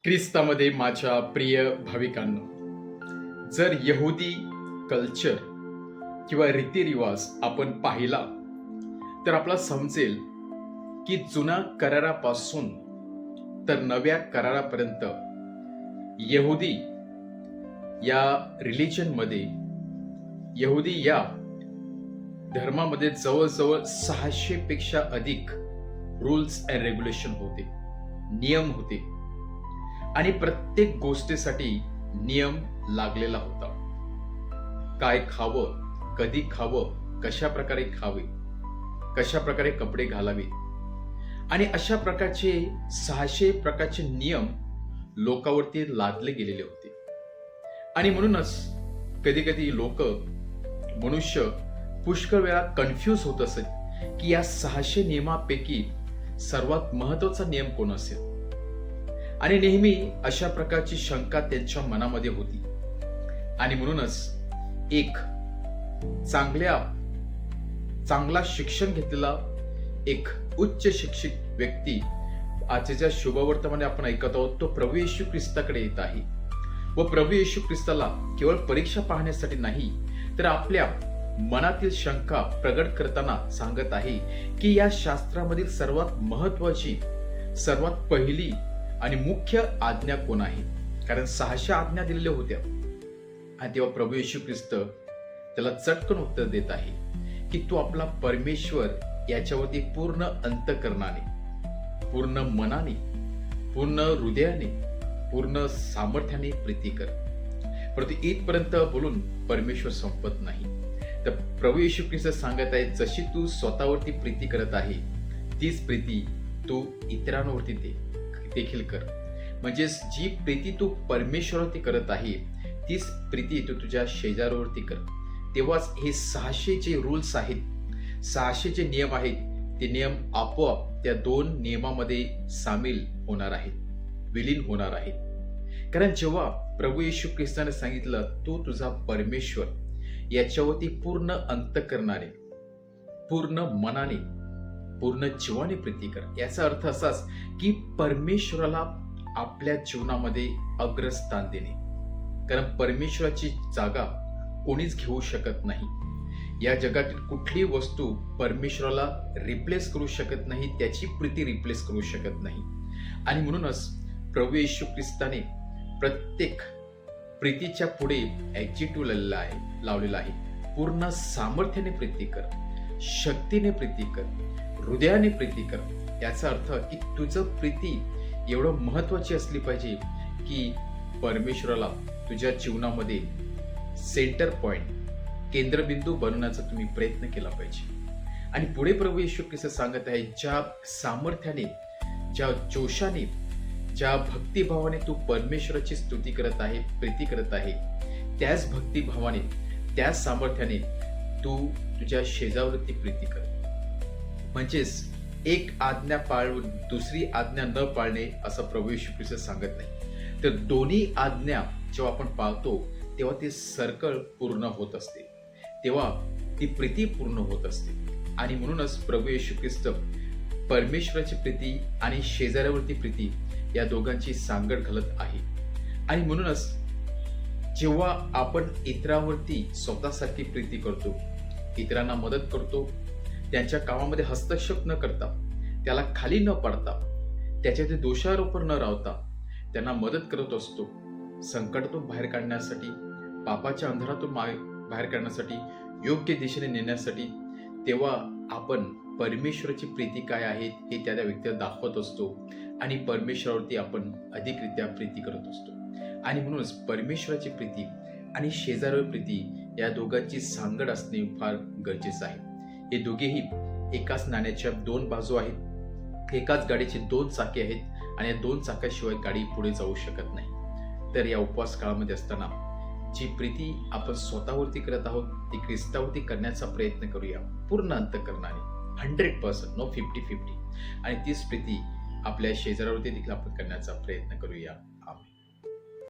ख्रिस्तामध्ये माझ्या प्रिय भाविकांनो, जर यहुदी कल्चर किंवा रीतिरिवाज आपण पाहिला तर आपला समजेल की जुना करारापासून तर नव्या करारापर्यंत यहुदी या रिलिजनमध्ये, यहुदी या धर्मामध्ये जवळजवळ 600 पेक्षा अधिक रूल्स अँड रेग्युलेशन होते, नियम होते आणि प्रत्येक गोष्टीसाठी नियम लागलेला होता. काय खावं, कधी खावं, कशा प्रकारे खावे, कशा प्रकारे कपडे घालावे आणि अशा प्रकारचे 600 प्रकारचे नियम लोकांवरती लादले गेलेले होते. आणि म्हणूनच कधी कधी लोक, मनुष्य पुष्कळ वेळा कन्फ्यूज होत असत की या 600 नियमापैकी सर्वात महत्वाचा नियम कोण असेल. आणि नेहमी अशा प्रकारची शंका त्यांच्या मनामध्ये होती. आणि म्हणूनच एक चांगला शिक्षण घेतलेला एक उच्च शिक्षित व्यक्ती, आजच्या शुभवर्तमाने आपण ऐकत आहोत, तो प्रभू येशू ख्रिस्ताकडे येत आहे व प्रभू येशू ख्रिस्ताला केवळ परीक्षा पाहण्यासाठी नाही तर आपल्या मनातील शंका प्रगट करताना सांगत आहे की या शास्त्रामधील सर्वात महत्वाची, सर्वात पहिली आणि मुख्य आज्ञा कोण आहे. कारण 600 आज्ञा दिलेल्या होत्या आणि तेव्हा प्रभू येशू ख्रिस्त त्याला चटकन उत्तर देत आहे की तू आपला परमेश्वर याच्यावरती पूर्ण अंतःकरणाने, पूर्ण मनाने, पूर्ण हृदयाने, पूर्ण सामर्थ्याने प्रीती कर. परंतु इथपर्यंत बोलून परमेश्वर संपत नाही. तर प्रभू येशू ख्रिस्त सांगत आहे, जशी तू स्वतःवरती प्रीती करत आहे तीच प्रीती तू इतरांवरती देखील कर. म्हणजे जी प्रीती तू परमेश्वरावरती करत आहे तीच प्रीती तू तुझ्या शेजाऱ्यावरती कर. तेव्हाच हे 600 जे रूल्स आहेत, 600 जे नियम आहेत, ते नियम आपोआप त्या 2 नियमामध्ये सामील होणार आहेत, विलीन होणार आहेत. कारण जेव्हा प्रभू येशू ख्रिस्ताने सांगितलं तू तुझा परमेश्वर याच्यावरती पूर्ण अंतःकरणाने, पूर्ण मनाने, पूर्ण जीवाने प्रीती कर, याचा अर्थ असाच की परमेश्वराला आपल्या जीवनामध्ये अग्रस्थान देणे. कारण परमेश्वराची जागा कोणीच घेऊ शकत नाही. या जगातील कुठलीही वस्तू परमेश्वराला रिप्लेस करू शकत नाही, त्याची प्रीती रिप्लेस करू शकत नाही. आणि म्हणूनच प्रभू येशू ख्रिस्ताने प्रत्येक प्रीतीच्या पुढे ऍडजेक्टिव्ह लावलेला आहे. पूर्ण सामर्थ्याने प्रीती कर, शक्तीने प्रीती कर, हृदयाने प्रीती कर. याचा अर्थ की तुझं प्रीती एवढं महत्वाची असली पाहिजे की परमेश्वराला तुझ्या जीवनामध्ये सेंटर पॉइंट, केंद्रबिंदू बनवण्याचा तुम्ही प्रयत्न केला पाहिजे. आणि पुढे प्रभू येशू ख्रिस्त सांगत आहे, ज्या सामर्थ्याने, ज्या जोशाने, ज्या भक्तिभावाने तू परमेश्वराची स्तुती करत आहे, प्रीती करत आहे, त्याच भक्तिभावाने, त्याच सामर्थ्याने तू तुझ्या शेजावरती प्रीती कर. म्हणजेच एक आज्ञा पाळून दुसरी आज्ञा न पाळणे असं प्रभू येशू ख्रिस्त सांगत नाही. तर दोन्ही आज्ञा जेव्हा आपण पाळतो तेव्हा ती सर्कल पूर्ण होत असते, तेव्हा ती प्रीती पूर्ण होत असते. आणि म्हणूनच प्रभू येशू ख्रिस्त परमेश्वराची प्रीती आणि शेजाऱ्यावरती प्रीती या दोघांची सांगड घालत आहे. आणि म्हणूनच जेव्हा आपण इतरांवरती स्वतःसारखी प्रीती करतो, इतरांना मदत करतो, त्यांच्या कामामध्ये हस्तक्षेप न करता, त्याला खाली न पाडता, त्याच्यात दोषारोपण न राहता त्यांना मदत करत असतो, संकटातून बाहेर काढण्यासाठी, पापाच्या अंधारातून बाहेर काढण्यासाठी, योग्य दिशेने नेण्यासाठी, तेव्हा आपण परमेश्वराची प्रीती काय आहे हे त्या व्यक्तीला दाखवत असतो आणि परमेश्वरावरती आपण अधिकरित्या प्रीती करत असतो. आणि म्हणूनच परमेश्वराची प्रीती आणि शेजाऱ्यावर प्रीती या दोघांची सांगड असणे फार गरजेचं आहे. हे दोघेही एकाच नाण्याच्या 2 बाजू आहेत, एकाच गाडीची 2 चाके आहेत आणि या 2 चाकाशिवाय गाडी पुढे जाऊ शकत नाही. तर या उपवास काळामध्ये असताना जी प्रीती आपण स्वतःवरती करत आहोत ती ख्रिस्तावरती करण्याचा प्रयत्न करूया, पूर्ण अंतःकरणाने, 100%, नो 50-50. आणि तीच प्रीती आपल्या शेजाऱ्यावरती देखील आपण करण्याचा प्रयत्न करूया.